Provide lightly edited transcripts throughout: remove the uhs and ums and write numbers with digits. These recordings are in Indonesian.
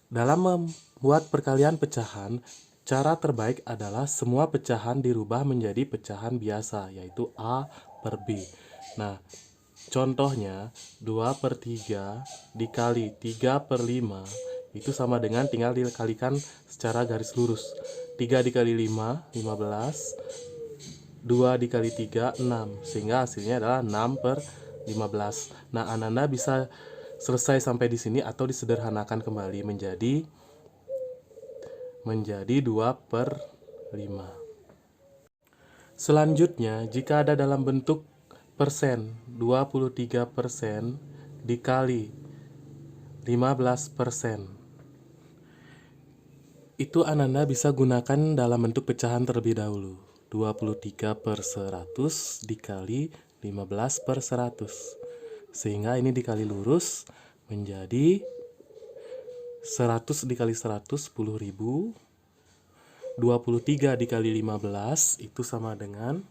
Dalam membuat perkalian pecahan, cara terbaik adalah semua pecahan dirubah menjadi pecahan biasa, yaitu A per B. Nah, contohnya 2/3 dikali 3/5 itu sama dengan tinggal dikalikan secara garis lurus. 3 dikali 5, 15. 2 dikali 3, 6. Sehingga hasilnya adalah 6/15. Nah, Ananda bisa selesai sampai di sini atau disederhanakan kembali menjadi 2/5. Selanjutnya, jika ada dalam bentuk persen, 23% dikali 15%. Itu Ananda bisa gunakan dalam bentuk pecahan terlebih dahulu. 23/100 dikali 15/100. Sehingga ini dikali lurus menjadi 100 dikali 100, 10.000. 23 dikali 15 itu sama dengan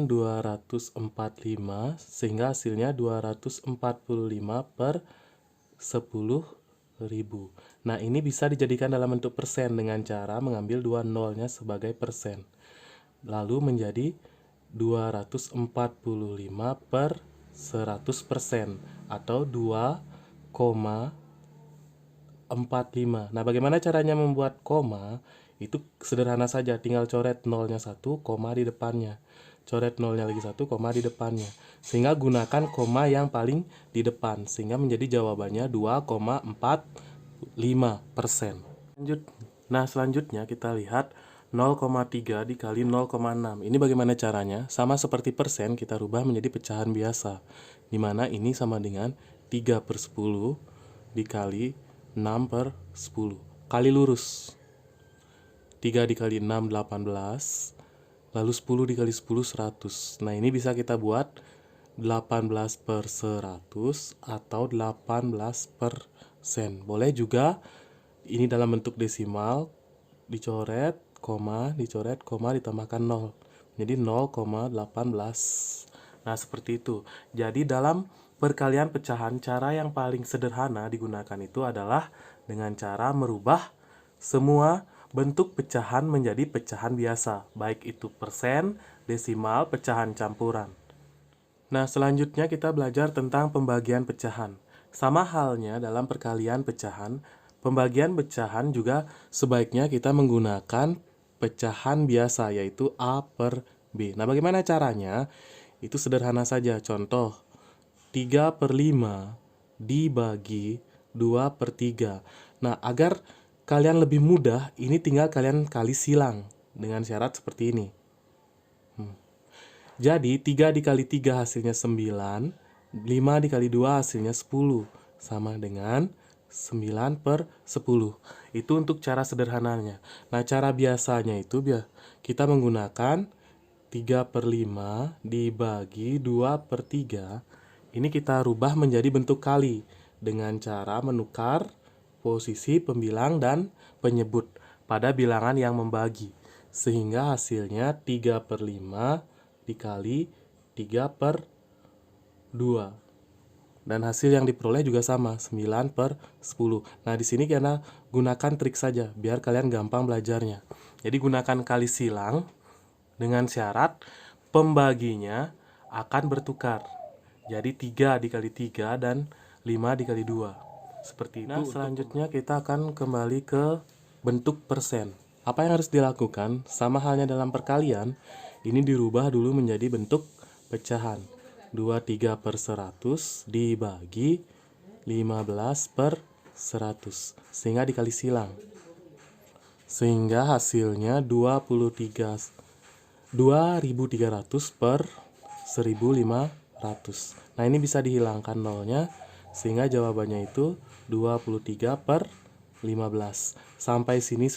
245, sehingga hasilnya 245/10.000. Nah, ini bisa dijadikan dalam bentuk persen dengan cara mengambil dua nolnya sebagai persen. Lalu menjadi 245/100% atau 2,45. Nah, bagaimana caranya membuat koma? Itu sederhana saja, tinggal coret nolnya 1, koma di depannya. Coret nolnya lagi 1, koma di depannya. Sehingga gunakan koma yang paling di depan, sehingga menjadi jawabannya 2,45%. Nah, selanjutnya kita lihat 0,3 dikali 0,6. Ini bagaimana caranya? Sama seperti persen, kita rubah menjadi pecahan biasa, di mana ini sama dengan 3/10 dikali 6/10. Kali lurus. 3 dikali 6, 18. Lalu 10 dikali 10, 100. Nah, ini bisa kita buat 18/100 atau 18%. Boleh juga ini dalam bentuk desimal, dicoret, koma, ditambahkan 0. Jadi 0,18. Nah, seperti itu. Jadi dalam perkalian pecahan, cara yang paling sederhana digunakan itu adalah dengan cara merubah semua bentuk pecahan menjadi pecahan biasa, baik itu persen, desimal, pecahan campuran. Nah, selanjutnya kita belajar tentang pembagian pecahan. Sama halnya dalam perkalian pecahan, pembagian pecahan juga sebaiknya kita menggunakan pecahan biasa, yaitu A per B. Nah, bagaimana caranya? Itu sederhana saja. Contoh, 3/5 dibagi 2/3. Nah, agar kalian lebih mudah, ini tinggal kalian kali silang dengan syarat seperti ini. Jadi 3 dikali 3 hasilnya 9, 5 dikali 2 hasilnya 10, sama dengan 9/10. Itu untuk cara sederhananya. Nah, cara biasanya itu kita menggunakan 3/5 dibagi 2/3. Ini kita rubah menjadi bentuk kali dengan cara menukar posisi pembilang dan penyebut pada bilangan yang membagi. Sehingga hasilnya 3/5 dikali 3/2. Dan hasil yang diperoleh juga sama, 9/10. Nah, di sini kita gunakan trik saja biar kalian gampang belajarnya. Jadi gunakan kali silang dengan syarat pembaginya akan bertukar. Jadi 3 dikali 3 dan 5 dikali 2. Seperti itu. Nah, selanjutnya kita akan kembali ke bentuk persen. Apa yang harus dilakukan? Sama halnya dalam perkalian, ini dirubah dulu menjadi bentuk pecahan. 23/100 dibagi 15/100. Sehingga dikali silang. Sehingga hasilnya 2.300/1.500. Nah, ini bisa dihilangkan nolnya, sehingga jawabannya itu 23/15. Sampai sini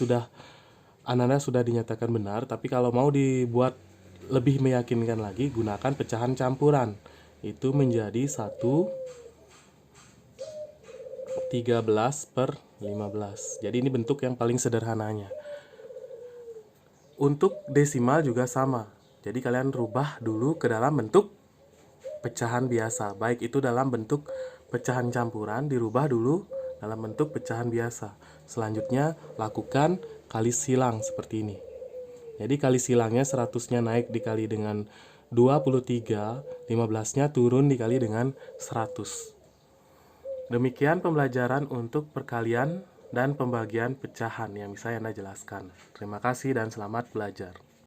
Ananda sudah dinyatakan benar, tapi kalau mau dibuat lebih meyakinkan lagi, gunakan pecahan campuran. Itu menjadi 1/13/15. Jadi ini bentuk yang paling sederhananya. Untuk desimal juga sama. Jadi kalian rubah dulu ke dalam bentuk pecahan biasa. Baik itu dalam bentuk pecahan campuran, dirubah dulu dalam bentuk pecahan biasa. Selanjutnya lakukan kali silang seperti ini. Jadi kali silangnya 100-nya naik dikali dengan 23, 15-nya turun dikali dengan 100. Demikian pembelajaran untuk perkalian dan pembagian pecahan yang bisa Yana jelaskan. Terima kasih dan selamat belajar.